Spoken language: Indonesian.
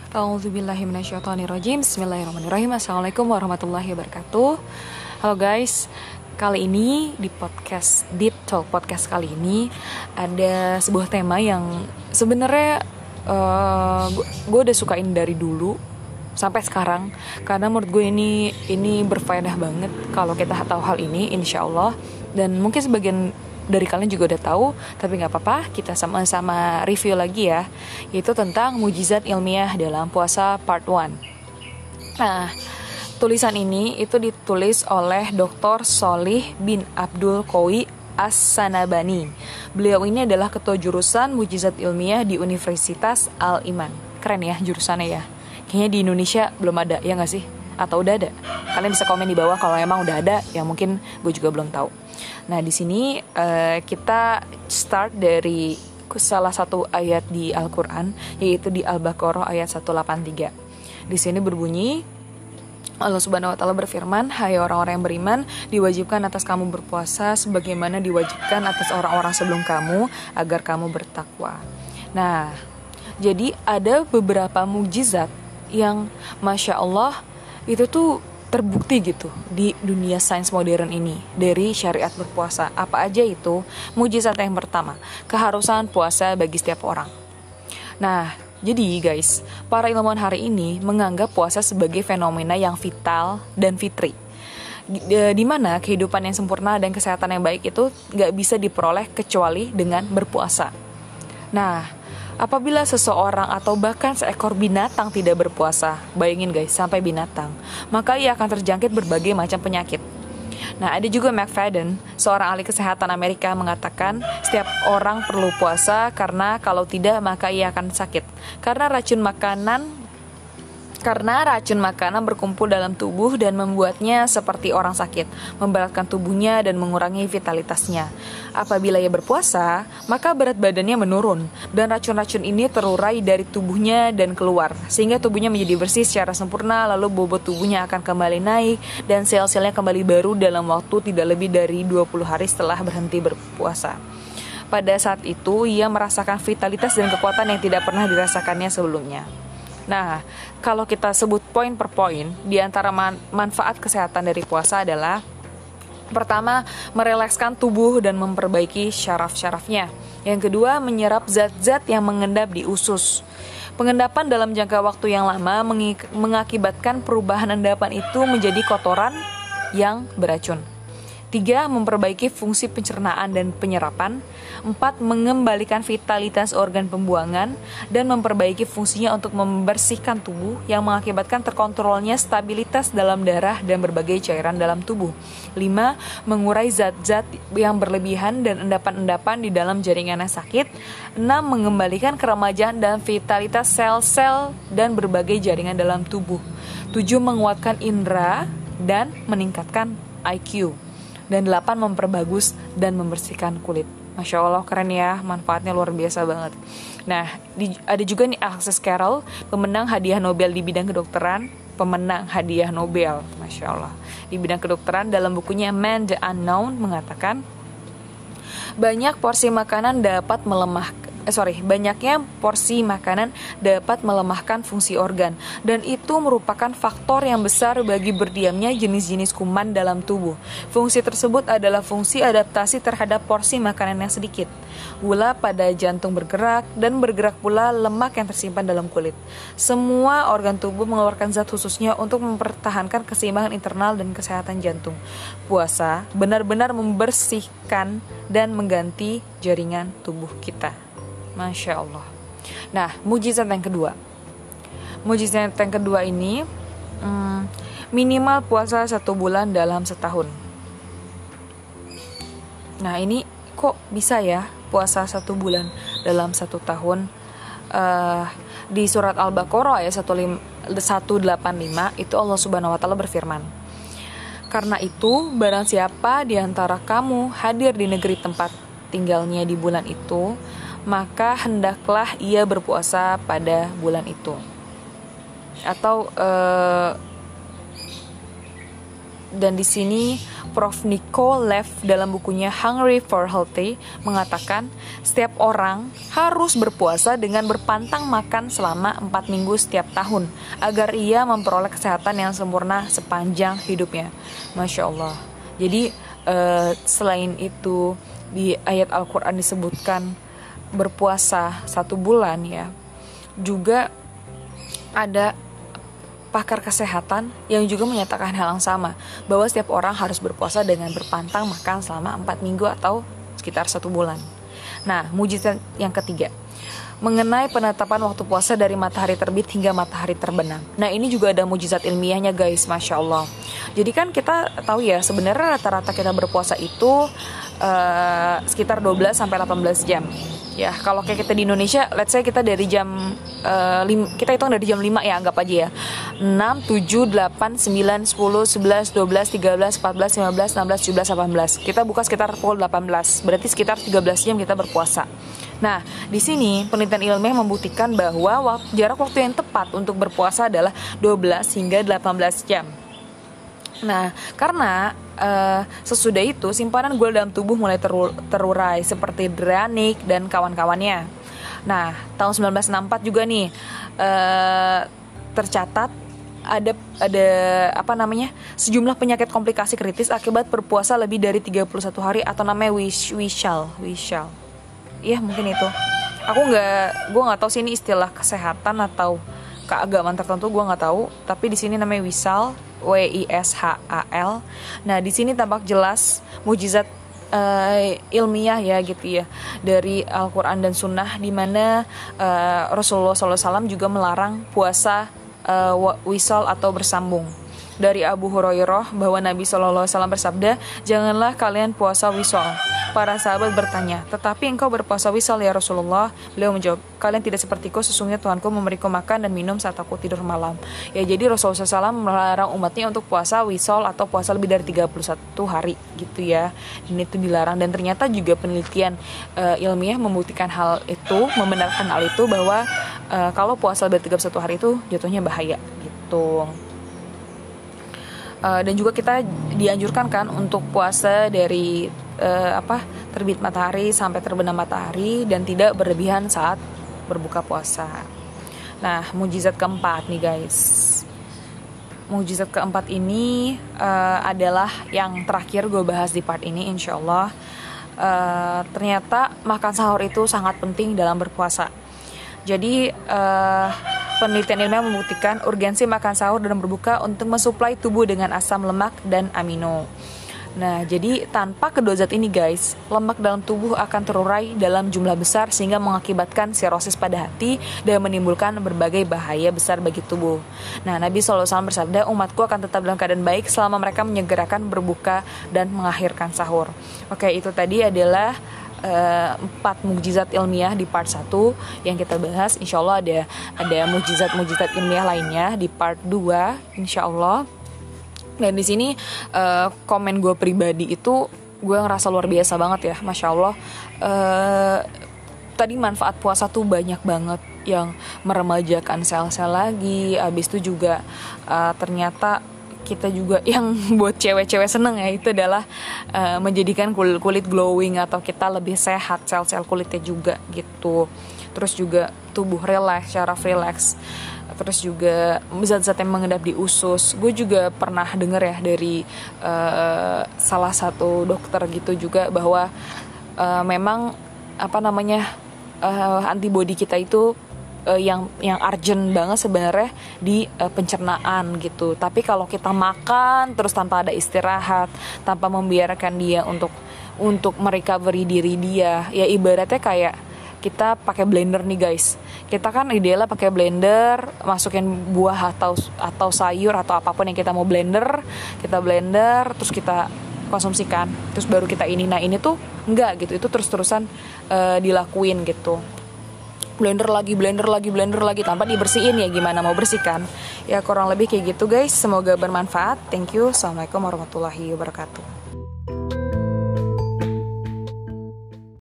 A'udzubillahiminasyaitonirrajim. Bismillahirrahmanirrahim. Assalamualaikum warahmatullahi wabarakatuh. Halo guys, kali ini di podcast Deep Talk podcast kali ini ada sebuah tema yang sebenarnya gue udah sukain dari dulu sampai sekarang, karena menurut gue ini berfaedah banget kalau kita tahu hal ini, insya Allah. Dan mungkin sebagian dari kalian juga udah tahu, tapi nggak apa-apa, kita sama-sama review lagi ya, yaitu tentang mujizat ilmiah dalam puasa part 1. Nah, tulisan ini itu ditulis oleh Dr. Sholih bin Abdul Qawi As-Sanabani. Beliau ini adalah ketua jurusan mujizat ilmiah di Universitas Al-Iman. Keren ya jurusannya ya. Kayaknya di Indonesia belum ada, ya nggak sih? Atau udah ada? Kalian bisa komen di bawah kalau emang udah ada, ya mungkin gue juga belum tahu. Nah, di sini kita start dari salah satu ayat di Al-Quran, yaitu di Al-Baqarah ayat 183. Di sini berbunyi, Allah Subhanahu wa Ta'ala berfirman, "Hai orang-orang yang beriman, diwajibkan atas kamu berpuasa sebagaimana diwajibkan atas orang-orang sebelum kamu, agar kamu bertakwa." Nah, jadi ada beberapa mujizat yang Masya Allah itu tuh terbukti gitu di dunia sains modern ini dari syariat berpuasa. Apa aja itu? Mujizat yang pertama, keharusan puasa bagi setiap orang. Nah, jadi guys, para ilmuwan hari ini menganggap puasa sebagai fenomena yang vital dan fitri, di mana kehidupan yang sempurna dan kesehatan yang baik itu gak bisa diperoleh kecuali dengan berpuasa. Nah, apabila seseorang atau bahkan seekor binatang tidak berpuasa, bayangin guys, sampai binatang, maka ia akan terjangkit berbagai macam penyakit. Nah, ada juga McFadden, seorang ahli kesehatan Amerika, mengatakan setiap orang perlu puasa karena kalau tidak maka ia akan sakit. Karena racun makanan berkumpul dalam tubuh dan membuatnya seperti orang sakit, memberatkan tubuhnya dan mengurangi vitalitasnya. Apabila ia berpuasa, maka berat badannya menurun dan racun-racun ini terurai dari tubuhnya dan keluar, sehingga tubuhnya menjadi bersih secara sempurna, lalu bobot tubuhnya akan kembali naik dan sel-selnya kembali baru dalam waktu tidak lebih dari 20 hari setelah berhenti berpuasa. Pada saat itu, ia merasakan vitalitas dan kekuatan yang tidak pernah dirasakannya sebelumnya. Nah, kalau kita sebut poin per poin, di antara manfaat kesehatan dari puasa adalah pertama, merelekskan tubuh dan memperbaiki syaraf-syarafnya. Yang kedua, menyerap zat-zat yang mengendap di usus. Pengendapan dalam jangka waktu yang lama mengakibatkan perubahan endapan itu menjadi kotoran yang beracun. 3. Memperbaiki fungsi pencernaan dan penyerapan. 4. Mengembalikan vitalitas organ pembuangan dan memperbaiki fungsinya untuk membersihkan tubuh yang mengakibatkan terkontrolnya stabilitas dalam darah dan berbagai cairan dalam tubuh. 5. Mengurai zat-zat yang berlebihan dan endapan-endapan di dalam jaringan yang sakit. 6. Mengembalikan keremajahan dan vitalitas sel-sel dan berbagai jaringan dalam tubuh. 7. Menguatkan indera dan meningkatkan IQ. Dan 8. Memperbagus dan membersihkan kulit. Masya Allah, keren ya, manfaatnya luar biasa banget. Nah, ada juga nih Alexis Carrel, pemenang hadiah Nobel di bidang kedokteran, Masya Allah, di bidang kedokteran, dalam bukunya Man the Unknown mengatakan, banyaknya porsi makanan dapat melemahkan fungsi organ, dan itu merupakan faktor yang besar bagi berdiamnya jenis-jenis kuman dalam tubuh. Fungsi tersebut adalah fungsi adaptasi terhadap porsi makanan yang sedikit. Gula pada jantung bergerak, dan bergerak pula lemak yang tersimpan dalam kulit. Semua organ tubuh mengeluarkan zat khususnya untuk mempertahankan keseimbangan internal dan kesehatan jantung. Puasa benar-benar membersihkan dan mengganti jaringan tubuh kita. Masya Allah. Nah, mujizat yang kedua. Mujizat yang kedua ini minimal puasa 1 bulan dalam setahun. Nah, ini kok bisa ya puasa 1 bulan dalam 1 tahun? Di surat Al-Baqarah ayat 185 itu Allah Subhanahu wa Ta'ala berfirman, "Karena itu, barang siapa di antara kamu hadir di negeri tempat tinggalnya di bulan itu, maka hendaklah ia berpuasa pada bulan itu." Atau Dan di sini Prof. Nico Lev dalam bukunya Hungry for Healthy mengatakan setiap orang harus berpuasa dengan berpantang makan selama 4 minggu setiap tahun agar ia memperoleh kesehatan yang sempurna sepanjang hidupnya. Masya Allah. Jadi selain itu di ayat Al-Quran disebutkan berpuasa 1 bulan ya, juga ada pakar kesehatan yang juga menyatakan hal yang sama, bahwa setiap orang harus berpuasa dengan berpantang makan selama 4 minggu atau sekitar 1 bulan. Nah, mujizat yang ketiga mengenai penetapan waktu puasa dari matahari terbit hingga matahari terbenam. Nah, ini juga ada mujizat ilmiahnya guys, Masya Allah. Jadi kan kita tahu ya, sebenarnya rata-rata kita berpuasa itu sekitar 12 sampai 18 jam. Ya, kalau kayak kita di Indonesia, let's say kita dari jam kita hitung dari jam 5 ya, anggap aja ya. 6, 7, 8, 9, 10, 11, 12, 13, 14, 15, 16, 17, 18. Kita buka sekitar pukul 18. Berarti sekitar 13 jam kita berpuasa. Nah, di sini penelitian ilmiah membuktikan bahwa jarak waktu yang tepat untuk berpuasa adalah 12 hingga 18 jam. Nah, karena sesudah itu simpanan gula dalam tubuh mulai terurai seperti Dranik dan kawan-kawannya. Nah, tahun 1964 juga nih tercatat ada sejumlah penyakit komplikasi kritis akibat berpuasa lebih dari 31 hari atau namanya Wishal. Iya, mungkin itu. Gue nggak tahu sih ini istilah kesehatan atau keagamaan tertentu, gue nggak tahu. Tapi di sini namanya Wishal. Wishal. Nah, di sini tampak jelas mujizat ilmiah ya gitu ya dari Al-Quran dan Sunnah, di mana Rasulullah SAW juga melarang puasa wisal atau bersambung. Dari Abu Hurairah bahwa Nabi SAW bersabda, janganlah kalian puasa wisal. Para sahabat bertanya, tetapi engkau berpuasa wisal ya Rasulullah? Beliau menjawab, kalian tidak sepertiku, sesungguhnya Tuhanku memberiku makan dan minum saat aku tidur malam. Ya, jadi Rasulullah SAW melarang umatnya untuk puasa wisal atau puasa lebih dari 31 hari gitu ya. Ini itu dilarang, dan ternyata juga penelitian ilmiah membuktikan hal itu, membenarkan hal itu, bahwa kalau puasa lebih dari 31 hari itu jatuhnya bahaya gitu. Dan juga kita dianjurkan kan untuk puasa dari terbit matahari sampai terbenam matahari dan tidak berlebihan saat berbuka puasa. Nah, mujizat keempat nih guys. Mujizat keempat ini adalah yang terakhir gue bahas di part ini, insya Allah. Ternyata makan sahur itu sangat penting dalam berpuasa. Jadi penelitian ilmiah membuktikan urgensi makan sahur dan berbuka untuk mensuplai tubuh dengan asam lemak dan amino. Nah, jadi tanpa kedua zat ini guys, lemak dalam tubuh akan terurai dalam jumlah besar sehingga mengakibatkan sirosis pada hati dan menimbulkan berbagai bahaya besar bagi tubuh. Nah, Nabi SAW bersabda, umatku akan tetap dalam keadaan baik selama mereka menyegerakan berbuka dan mengakhirkan sahur. Oke, itu tadi adalah 4 mukjizat ilmiah di part 1 yang kita bahas. Insya Allah ada mukjizat ilmiah lainnya di part 2 insya Allah. Dan di sini komen gue pribadi itu gue ngerasa luar biasa banget ya, Masya Allah. Tadi manfaat puasa tuh banyak banget, yang meremajakan sel-sel lagi. Abis itu juga ternyata kita juga yang buat cewek-cewek seneng ya, itu adalah menjadikan kulit glowing atau kita lebih sehat, sel-sel kulitnya juga gitu. Terus juga tubuh relax, syaraf relax. Terus juga zat-zat yang mengendap di usus. Gue juga pernah dengar ya dari salah satu dokter gitu juga, bahwa memang antibodi kita itu yang urgent banget sebenarnya di pencernaan gitu. Tapi kalau kita makan terus tanpa ada istirahat, tanpa membiarkan dia untuk merecovery diri dia, ya ibaratnya kayak kita pakai blender nih guys. Kita kan idealnya pakai blender, masukin buah atau sayur atau apapun yang kita mau blender, kita blender terus kita konsumsikan, terus baru kita ini. Nah, ini tuh enggak gitu, itu terus-terusan dilakuin gitu. Blender lagi tanpa dibersihin, ya gimana mau bersihkan. Ya kurang lebih kayak gitu guys. Semoga bermanfaat. Thank you. Assalamualaikum warahmatullahi wabarakatuh.